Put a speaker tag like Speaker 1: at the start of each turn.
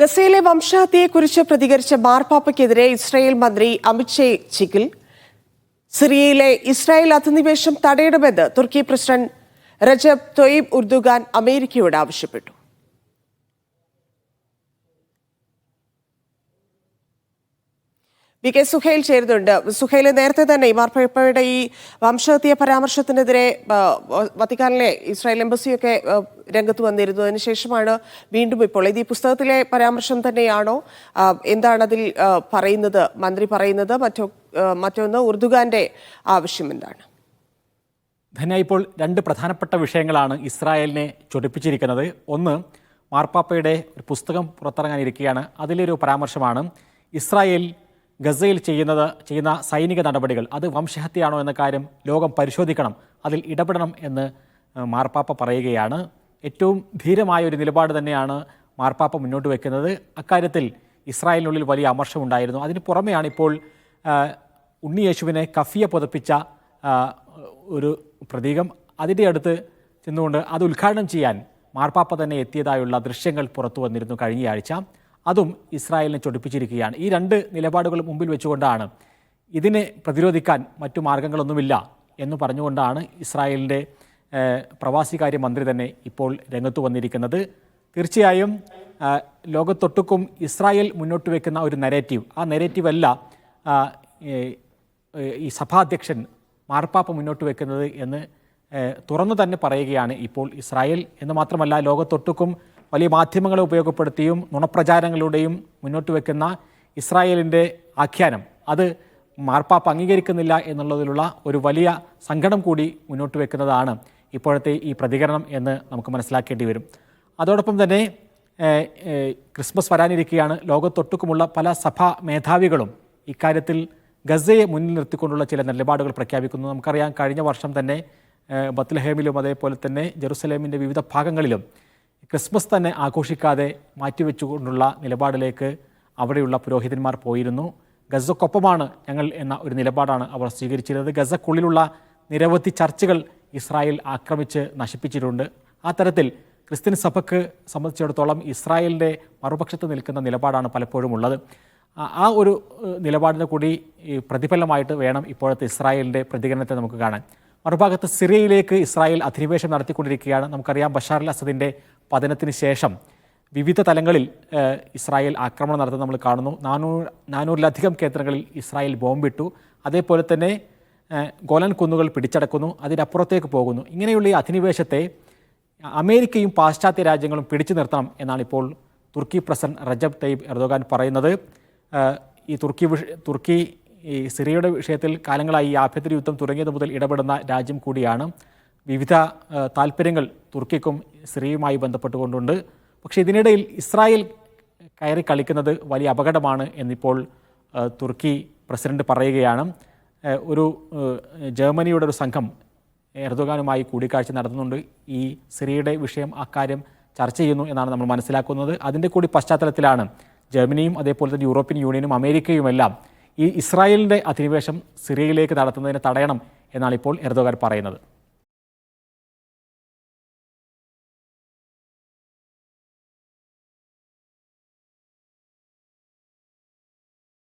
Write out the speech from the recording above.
Speaker 1: ഗസയിലെ വംശഹത്യയെക്കുറിച്ച് പ്രതികരിച്ച മാർപ്പാപ്പയ്ക്കെതിരെ ഇസ്രായേൽ മന്ത്രി അമിത് ഷേഖ് സിറിയയിലെ ഇസ്രായേൽ അധിനിവേശം തടയണമെന്ന് തുർക്കി പ്രസിഡന്റ് റജബ് തൊയ്യിബ് ഉർദുഗാൻ അമേരിക്കയോട് ആവശ്യപ്പെട്ടു. വി കെ സുഹൈൽ ചേരുന്നുണ്ട്. സുഹൈൽ, നേരത്തെ തന്നെ മാർപ്പാപ്പയുടെ ഈ വംശഹത്യ പരാമർശത്തിനെതിരെ വത്തിക്കാനിലെ ഇസ്രായേൽ എംബസിയൊക്കെ രംഗത്ത് വന്നിരുന്നു. അതിനുശേഷമാണ് വീണ്ടും ഇപ്പോൾ ഇത് ഈ പുസ്തകത്തിലെ പരാമർശം തന്നെയാണോ? എന്താണ് അതിൽ പറയുന്നത്, മന്ത്രി പറയുന്നത്? മറ്റൊന്ന് ഉർദുഗാന്റെ ആവശ്യം എന്താണ്?
Speaker 2: ധന്യ, ഇപ്പോൾ രണ്ട് പ്രധാനപ്പെട്ട വിഷയങ്ങളാണ് ഇസ്രായേലിനെ ചൊടിപ്പിച്ചിരിക്കുന്നത്. ഒന്ന്, മാർപ്പാപ്പയുടെ ഒരു പുസ്തകം പുറത്തിറങ്ങാനിരിക്കുകയാണ്. അതിലൊരു പരാമർശമാണ് ഇസ്രായേൽ ഗസയിൽ ചെയ്യുന്ന സൈനിക നടപടികൾ അത് വംശഹത്യയാണോ എന്ന കാര്യം ലോകം പരിശോധിക്കണം, അതിൽ ഇടപെടണം എന്ന് മാർപ്പാപ്പ പറയുകയാണ്. ഏറ്റവും ധീരമായ ഒരു നിലപാട് തന്നെയാണ് മാർപ്പാപ്പ മുന്നോട്ട് വയ്ക്കുന്നത്. അക്കാര്യത്തിൽ ഇസ്രായേലിനുള്ളിൽ വലിയ അമർഷമുണ്ടായിരുന്നു. അതിന് പുറമെയാണ് ഇപ്പോൾ ഉണ്ണിയേശുവിനെ കഫിയ പുതപ്പിച്ച ഒരു പ്രതീകം, അതിൻ്റെ അടുത്ത് ചെന്നുകൊണ്ട് അത് ഉദ്ഘാടനം ചെയ്യാൻ മാർപ്പാപ്പ തന്നെ എത്തിയതായുള്ള ദൃശ്യങ്ങൾ പുറത്തു വന്നിരുന്നു കഴിഞ്ഞയാഴ്ച. അതും ഇസ്രായേലിനെ ചൊടിപ്പിച്ചിരിക്കുകയാണ്. ഈ രണ്ട് നിലപാടുകൾ മുമ്പിൽ വെച്ചുകൊണ്ടാണ് ഇതിനെ പ്രതിരോധിക്കാൻ മറ്റു മാർഗങ്ങളൊന്നുമില്ല എന്ന് പറഞ്ഞുകൊണ്ടാണ് ഇസ്രായേലിൻ്റെ പ്രവാസികാര്യ മന്ത്രി തന്നെ ഇപ്പോൾ രംഗത്ത് വന്നിരിക്കുന്നത്. തീർച്ചയായും ലോകത്തൊട്ടുക്കും ഇസ്രായേൽ മുന്നോട്ട് വയ്ക്കുന്ന ഒരു നെറേറ്റീവ്, ആ നെറേറ്റീവ് അല്ല ഈ സഭാധ്യക്ഷൻ മാർപ്പാപ്പ മുന്നോട്ട് വയ്ക്കുന്നത് എന്ന് തുറന്നു തന്നെ പറയുകയാണ് ഇപ്പോൾ ഇസ്രായേൽ. എന്ന് മാത്രമല്ല, ലോകത്തൊട്ടുക്കും വലിയ മാധ്യമങ്ങളെ ഉപയോഗപ്പെടുത്തിയും നുണപ്രചാരങ്ങളുടെയും മുന്നോട്ട് വയ്ക്കുന്ന ഇസ്രായേലിൻ്റെ ആഖ്യാനം അത് മാർപ്പാപ്പ അംഗീകരിക്കുന്നില്ല എന്നുള്ളതിലുള്ള ഒരു വലിയ സങ്കടം കൂടി മുന്നോട്ട് വയ്ക്കുന്നതാണ് ഇപ്പോഴത്തെ ഈ പ്രതികരണം എന്ന് നമുക്ക് മനസ്സിലാക്കേണ്ടി വരും. അതോടൊപ്പം തന്നെ ക്രിസ്മസ് വരാനിരിക്കുകയാണ്. ലോകത്തൊട്ടുക്കുമുള്ള പല സഭാ മേധാവികളും ഇക്കാര്യത്തിൽ ഗസയെ മുന്നിൽ നിർത്തിക്കൊണ്ടുള്ള ചില നിലപാടുകൾ പ്രഖ്യാപിക്കുന്നു. നമുക്കറിയാം, കഴിഞ്ഞ വർഷം തന്നെ ബത്ലഹേമിലും അതേപോലെ തന്നെ ജെറുസലേമിൻ്റെ വിവിധ ഭാഗങ്ങളിലും ക്രിസ്മസ് തന്നെ ആഘോഷിക്കാതെ മാറ്റിവെച്ചുകൊണ്ടുള്ള നിലപാടിലേക്ക് അവിടെയുള്ള പുരോഹിതന്മാർ പോയിരുന്നു. ഗസക്കൊപ്പമാണ് ഞങ്ങൾ എന്ന ഒരു നിലപാടാണ് അവർ സ്വീകരിച്ചിരുന്നത്. ഗസക്കുള്ളിലുള്ള നിരവധി ചർച്ചുകൾ ഇസ്രായേൽ ആക്രമിച്ച് നശിപ്പിച്ചിട്ടുണ്ട്. ആ തരത്തിൽ ക്രിസ്ത്യൻ സഭയ്ക്ക് സംബന്ധിച്ചിടത്തോളം ഇസ്രായേലിൻ്റെ മറുപക്ഷത്ത് നിൽക്കുന്ന നിലപാടാണ് പലപ്പോഴും ഉള്ളത്. ആ ഒരു നിലപാടിന് കൂടി പ്രതിഫലമായിട്ട് വേണം ഇപ്പോഴത്തെ ഇസ്രായേലിൻ്റെ പ്രതികരണത്തെ നമുക്ക് കാണാൻ. മറുഭാഗത്ത് സിറിയയിലേക്ക് ഇസ്രായേൽ അധിനിവേശം നടത്തിക്കൊണ്ടിരിക്കുകയാണ്. നമുക്കറിയാം, ബഷാർ അൽ അസദിൻ്റെ പതനത്തിന് ശേഷം വിവിധ തലങ്ങളിൽ ഇസ്രായേൽ ആക്രമണം നടത്തുന്നത് നമ്മൾ കാണുന്നു. 400-ലധികം കേന്ദ്രങ്ങളിൽ ഇസ്രായേൽ ബോംബിട്ടു. അതേപോലെ തന്നെ ഗോലൻ കുന്നുകൾ പിടിച്ചടക്കുന്നു, അതിനപ്പുറത്തേക്ക് പോകുന്നു. ഇങ്ങനെയുള്ള ഈ അധിനിവേശത്തെ അമേരിക്കയും പാശ്ചാത്യ രാജ്യങ്ങളും പിടിച്ചു നിർത്തണം എന്നാണ് ഇപ്പോൾ തുർക്കി പ്രസിഡന്റ് റജബ് തയ്യിബ് എർദോഗാൻ പറയുന്നത്. ഈ തുർക്കി ഈ സിറിയയുടെ വിഷയത്തിൽ കാലങ്ങളായി ഈ ആഭ്യന്തര യുദ്ധം തുടങ്ങിയത് മുതൽ ഇടപെടുന്ന രാജ്യം കൂടിയാണ്. വിവിധ താല്പര്യങ്ങൾ തുർക്കിക്കും സിറിയയുമായി ബന്ധപ്പെട്ടുകൊണ്ടുണ്ട്. പക്ഷേ ഇതിനിടയിൽ ഇസ്രായേൽ കയറി കളിക്കുന്നത് വലിയ അപകടമാണ് എന്നിപ്പോൾ തുർക്കി പ്രസിഡന്റ് പറയുകയാണ്. ഒരു ജർമ്മനിയുടെ ഒരു സംഘം എർദോഗാനുമായി കൂടിക്കാഴ്ച നടത്തുന്നുണ്ട്. ഈ സിറിയയുടെ വിഷയം അക്കാര്യം ചർച്ച ചെയ്യുന്നു എന്നാണ് നമ്മൾ മനസ്സിലാക്കുന്നത്. അതിൻ്റെ കൂടി പശ്ചാത്തലത്തിലാണ് ജർമ്മനിയും അതേപോലെ തന്നെ യൂറോപ്യൻ യൂണിയനും അമേരിക്കയുമെല്ലാം ഈ ഇസ്രായേലിൻ്റെ അധിനിവേശം സിറിയയിലേക്ക് നടത്തുന്നതിനെ തടയണം എന്നാണ് ഇപ്പോൾ എർദോഗാൻ പറയുന്നത്.